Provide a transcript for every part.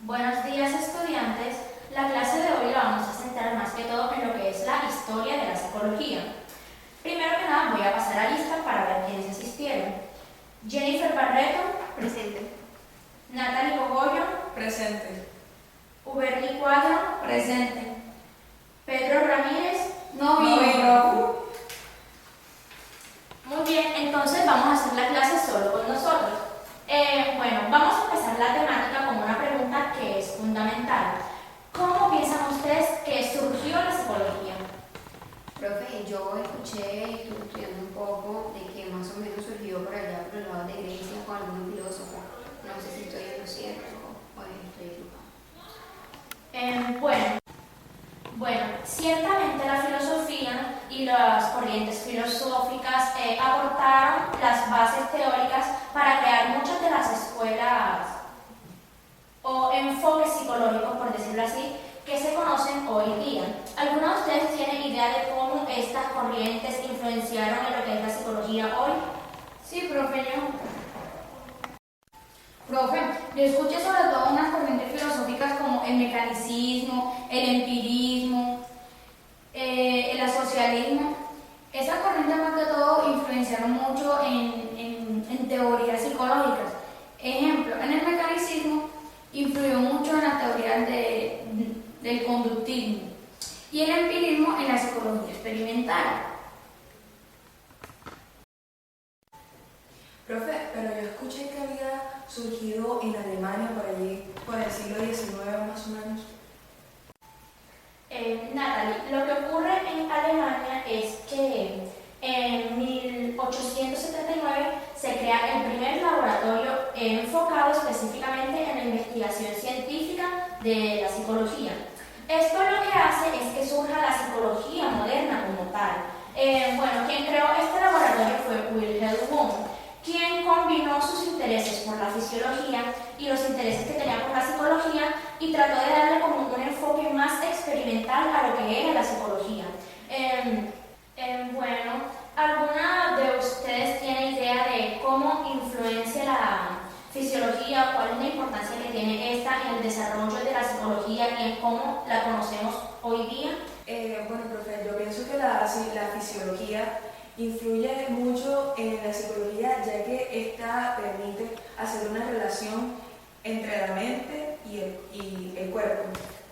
Buenos días, estudiantes. La clase de hoy la vamos a centrar más que todo en lo que es la historia de la psicología. Primero que nada voy a pasar a lista para ver quiénes asistieron. Jennifer Barreto, Presente. Natalie Cogollo, Presente. Uberly Cuadro, Presente. Pedro Ramírez. No vino. Muy bien, entonces vamos a hacer la clase solo con nosotros. Bueno, vamos a empezar la temática con una pregunta que es fundamental. ¿Cómo piensan ustedes que surgió la psicología? Profe, yo escuché y estuve estudiando un poco de que más o menos surgió por allá por el lado de Grecia con algún filósofo. No sé si estoy en lo cierto o estoy equivocado. Bueno, ciertamente la filosofía y las corrientes filosóficas aportaron las bases teóricas para crear muchas de las escuelas o enfoques psicológicos, por decirlo así, que se conocen hoy día. ¿Alguno de ustedes tiene idea de cómo estas corrientes influenciaron en lo que es la psicología hoy? Sí, profe, yo escuché sobre todo unas corrientes filosóficas como el mecanicismo, el empirismo, el asocialismo. Esas corrientes más que todo influenciaron mucho en teorías psicológicas. Ejemplo, en el mecanicismo influyó mucho en las teorías del conductismo y el empirismo en la psicología experimental. Profe, pero yo escuché que había surgido en Alemania por allí, por el siglo XIX más o menos. Natalie, lo que ocurre en Alemania es que en 1879 se crea el primer laboratorio enfocado específicamente en la investigación científica de la psicología. Esto lo que hace es que surja la psicología moderna como tal. Quien creó este laboratorio fue Wilhelm Wundt, quien combinó sus intereses por la fisiología y los intereses que tenía por la psicología y trató de darle como un enfoque más experimental a lo que era la psicología. ¿Alguna de ustedes tiene idea de cómo influencia la fisiología, cuál es la importancia que tiene esta en el desarrollo de la psicología y en cómo la conocemos hoy día? Profe, yo pienso que la fisiología influye mucho en la psicología, ya que esta permite hacer una relación entre la mente y el cuerpo.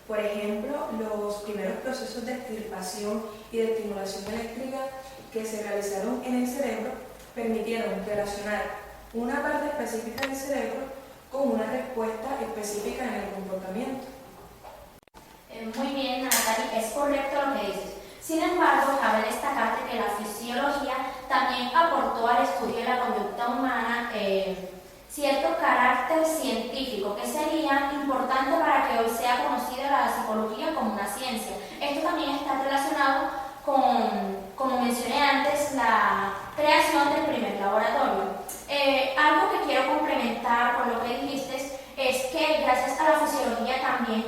Por ejemplo, los primeros procesos de extirpación y de estimulación eléctrica que se realizaron en el cerebro permitieron relacionar una parte específica del cerebro con una respuesta específica en el comportamiento. Muy bien, Natalie, es correcto lo que dices. Sin embargo, cabe destacar que la fisiología también aportó al estudio de la conducta humana cierto carácter científico que sería importante para que hoy sea conocida la psicología como una ciencia. Esto también está relacionado con, como mencioné antes, la creación del primer laboratorio. Algo que quiero complementar con lo que dijiste es que gracias a la fisiología también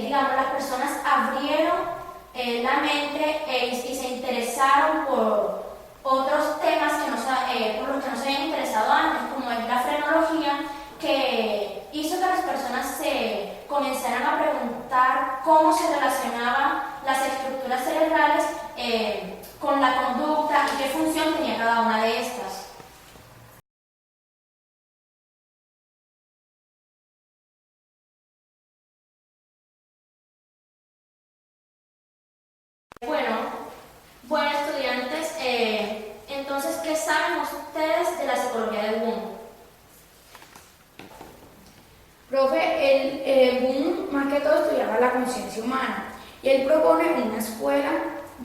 las personas abrieron la mente y se interesaron por otros temas por los que no se habían interesado antes, como es la frenología, que hizo que las personas se comenzaran a preguntar cómo se relacionaban las estructuras cerebrales con la conducta y qué función tenía cada una de estas. Bueno, estudiantes, entonces, ¿qué saben ustedes de la psicología de Wundt? Profe, Wundt más que todo estudiaba la conciencia humana y él propone una escuela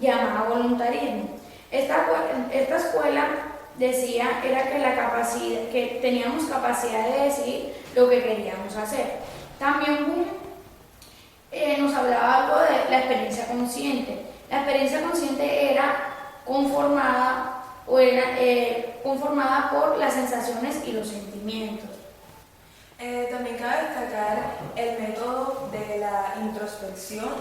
llamada voluntarismo. Esta escuela decía era que teníamos capacidad de decidir lo que queríamos hacer. También Wundt nos hablaba algo de la experiencia consciente. La experiencia consciente era conformada por las sensaciones y los sentimientos. También cabe destacar el método de la introspección,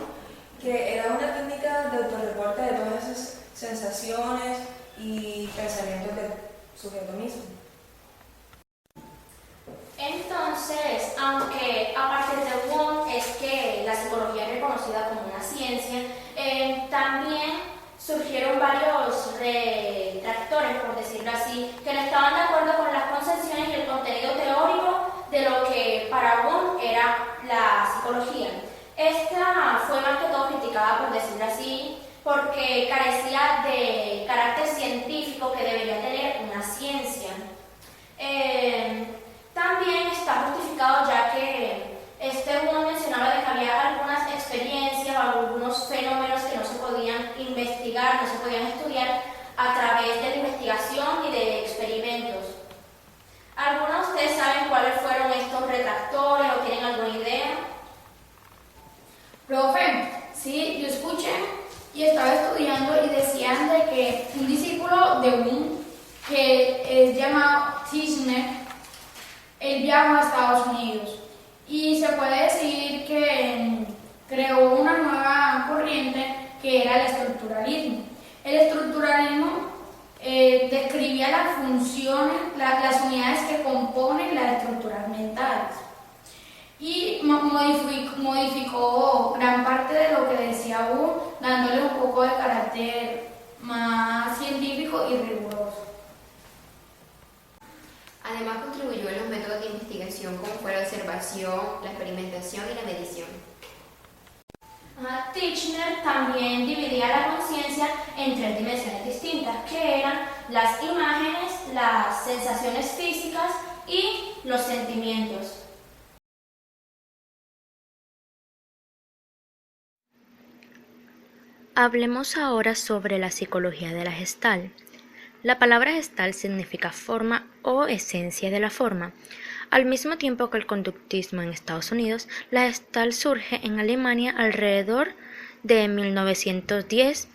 que era una técnica de autorreporte de todas esas sensaciones y pensamientos del sujeto mismo. Entonces, Entonces, aunque a partir de Wundt es que la psicología es reconocida como una ciencia, también surgieron varios retractores, por decirlo así, que no estaban de acuerdo con las concepciones y el contenido teórico de lo que para Wundt era la psicología. Esta fue más que todo criticada, por decirlo así, porque carecía de carácter científico que debería tener una ciencia. También está justificado ya que Wundt mencionaba de que había algunas experiencias o algunos fenómenos que no se podían investigar, no se podían estudiar a través de la investigación y de experimentos. ¿Algunos de ustedes saben cuáles fueron estos retractores o tienen alguna idea? Profe, sí, yo escuché y estaba estudiando y decían de que un discípulo de Wundt, que es llamado Tishner, él viajó a Estados Unidos y se puede decir que creó una nueva corriente que era el estructuralismo. El estructuralismo describía las funciones, las unidades que componen las estructuras mentales y modificó gran parte de lo que decía Wundt, dándole un poco de carácter más científico y riguroso. Además contribuyó en los métodos de investigación como fue la observación, la experimentación y la medición. Tishner también dividía la conciencia en 3 dimensiones distintas, que eran las imágenes, las sensaciones físicas y los sentimientos. Hablemos ahora sobre la psicología de la Gestalt. La palabra Gestalt significa forma o esencia de la forma. Al mismo tiempo que el conductismo en Estados Unidos, la Gestalt surge en Alemania alrededor de 1910.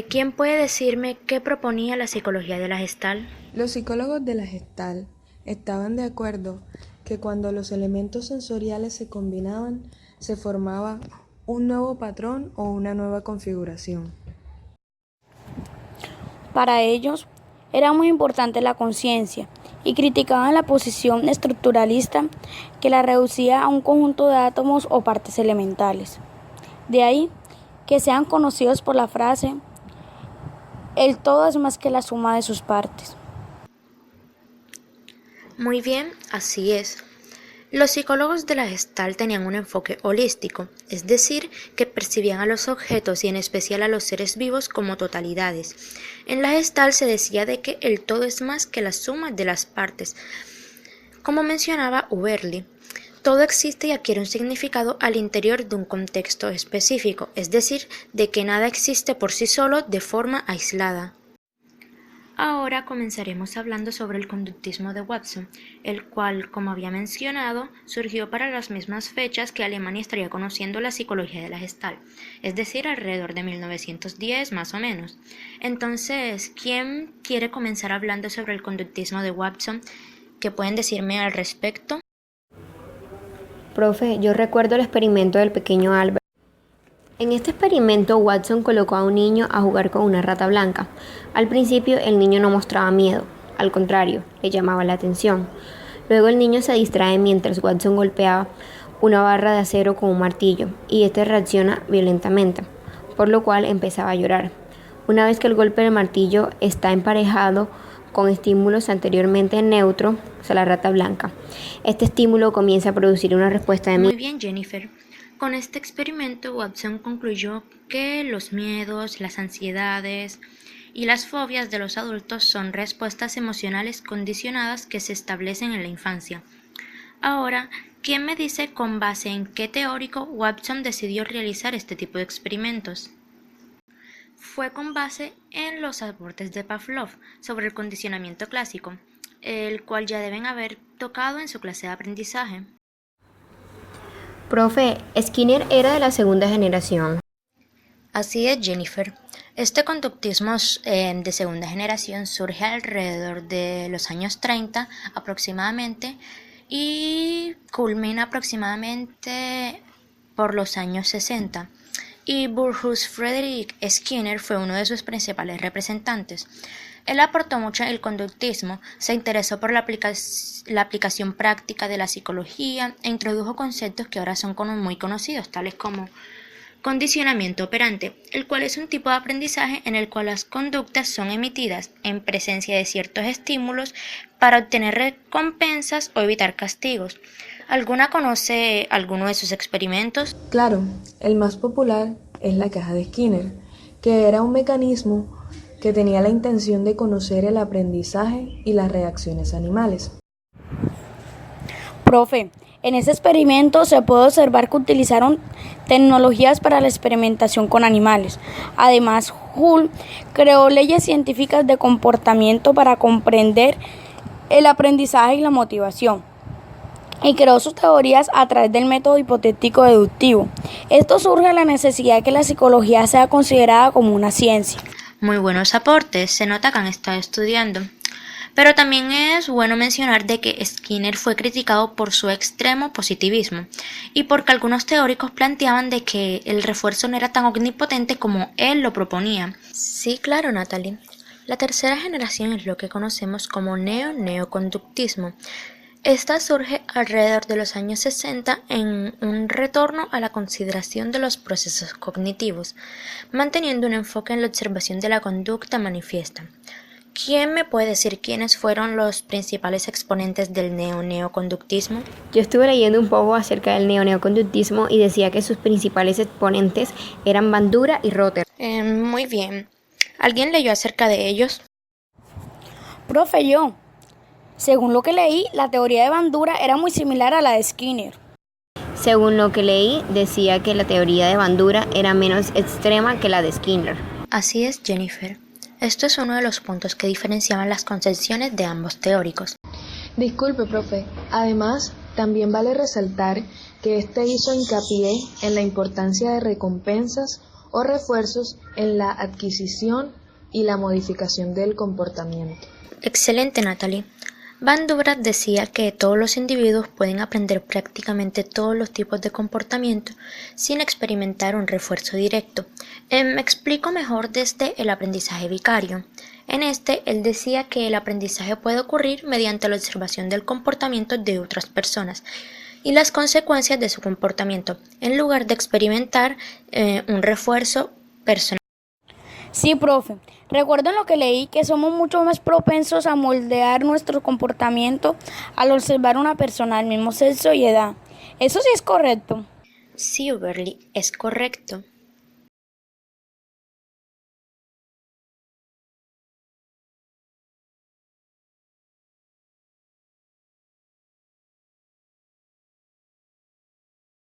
¿Quién puede decirme qué proponía la psicología de la Gestalt? Los psicólogos de la Gestalt estaban de acuerdo que cuando los elementos sensoriales se combinaban, se formaba un nuevo patrón o una nueva configuración. Para ellos era muy importante la conciencia y criticaban la posición estructuralista que la reducía a un conjunto de átomos o partes elementales. De ahí que sean conocidos por la frase: el todo es más que la suma de sus partes. Muy bien, así es. Los psicólogos de la Gestalt tenían un enfoque holístico, es decir, que percibían a los objetos y en especial a los seres vivos como totalidades. En la Gestalt se decía de que el todo es más que la suma de las partes. Como mencionaba Uberli, todo existe y adquiere un significado al interior de un contexto específico, es decir, de que nada existe por sí solo de forma aislada. Ahora comenzaremos hablando sobre el conductismo de Watson, el cual, como había mencionado, surgió para las mismas fechas que Alemania estaría conociendo la psicología de la Gestalt, es decir, alrededor de 1910 más o menos. Entonces, ¿quién quiere comenzar hablando sobre el conductismo de Watson? ¿Qué pueden decirme al respecto? Profe, yo recuerdo el experimento del pequeño Albert. En este experimento, Watson colocó a un niño a jugar con una rata blanca. Al principio, el niño no mostraba miedo, al contrario, le llamaba la atención. Luego el niño se distrae mientras Watson golpea una barra de acero con un martillo y este reacciona violentamente, por lo cual empezaba a llorar. Una vez que el golpe del martillo está emparejado con estímulos anteriormente neutros, o sea, la rata blanca, este estímulo comienza a producir una respuesta de miedo. Muy bien, Jennifer. Con este experimento, Watson concluyó que los miedos, las ansiedades y las fobias de los adultos son respuestas emocionales condicionadas que se establecen en la infancia. Ahora, ¿quién me dice con base en qué teórico Watson decidió realizar este tipo de experimentos? Fue con base en los aportes de Pavlov sobre el condicionamiento clásico, el cual ya deben haber tocado en su clase de aprendizaje. Profe, Skinner era de la segunda generación. Así es, Jennifer. Este conductismo de segunda generación surge alrededor de los años 30 aproximadamente y culmina aproximadamente por los años 60. y Burrhus Frederick Skinner fue uno de sus principales representantes. Él aportó mucho el conductismo, se interesó por la aplicación práctica de la psicología e introdujo conceptos que ahora son muy conocidos, tales como condicionamiento operante, el cual es un tipo de aprendizaje en el cual las conductas son emitidas en presencia de ciertos estímulos para obtener recompensas o evitar castigos. ¿Alguna conoce alguno de sus experimentos? Claro, el más popular es la caja de Skinner, que era un mecanismo que tenía la intención de conocer el aprendizaje y las reacciones animales. Profe, en ese experimento se puede observar que utilizaron tecnologías para la experimentación con animales. Además, Hull creó leyes científicas de comportamiento para comprender el aprendizaje y la motivación, y creó sus teorías a través del método hipotético deductivo. Esto surge de la necesidad de que la psicología sea considerada como una ciencia. Muy buenos aportes, se nota que han estado estudiando. Pero también es bueno mencionar de que Skinner fue criticado por su extremo positivismo y porque algunos teóricos planteaban de que el refuerzo no era tan omnipotente como él lo proponía. Sí, claro, Natalie. La tercera generación es lo que conocemos como neoconductismo. Esta surge alrededor de los años 60 en un retorno a la consideración de los procesos cognitivos, manteniendo un enfoque en la observación de la conducta manifiesta. ¿Quién me puede decir quiénes fueron los principales exponentes del neoconductismo? Yo estuve leyendo un poco acerca del neoconductismo y decía que sus principales exponentes eran Bandura y Rotter. Muy bien. ¿Alguien leyó acerca de ellos? Profe, yo. Según lo que leí, la teoría de Bandura era muy similar a la de Skinner. Según lo que leí, decía que la teoría de Bandura era menos extrema que la de Skinner. Así es, Jennifer. Esto es uno de los puntos que diferenciaban las concepciones de ambos teóricos. Disculpe, profe. Además, también vale resaltar que este hizo hincapié en la importancia de recompensas o refuerzos en la adquisición y la modificación del comportamiento. Excelente, Natalie. Bandura decía que todos los individuos pueden aprender prácticamente todos los tipos de comportamiento sin experimentar un refuerzo directo. Me explico mejor desde el aprendizaje vicario. En él decía que el aprendizaje puede ocurrir mediante la observación del comportamiento de otras personas y las consecuencias de su comportamiento, en lugar de experimentar un refuerzo personal. Sí, profe. Recuerdo en lo que leí que somos mucho más propensos a moldear nuestro comportamiento al observar una persona del mismo sexo y edad. ¿Eso sí es correcto? Sí, Uberly, es correcto.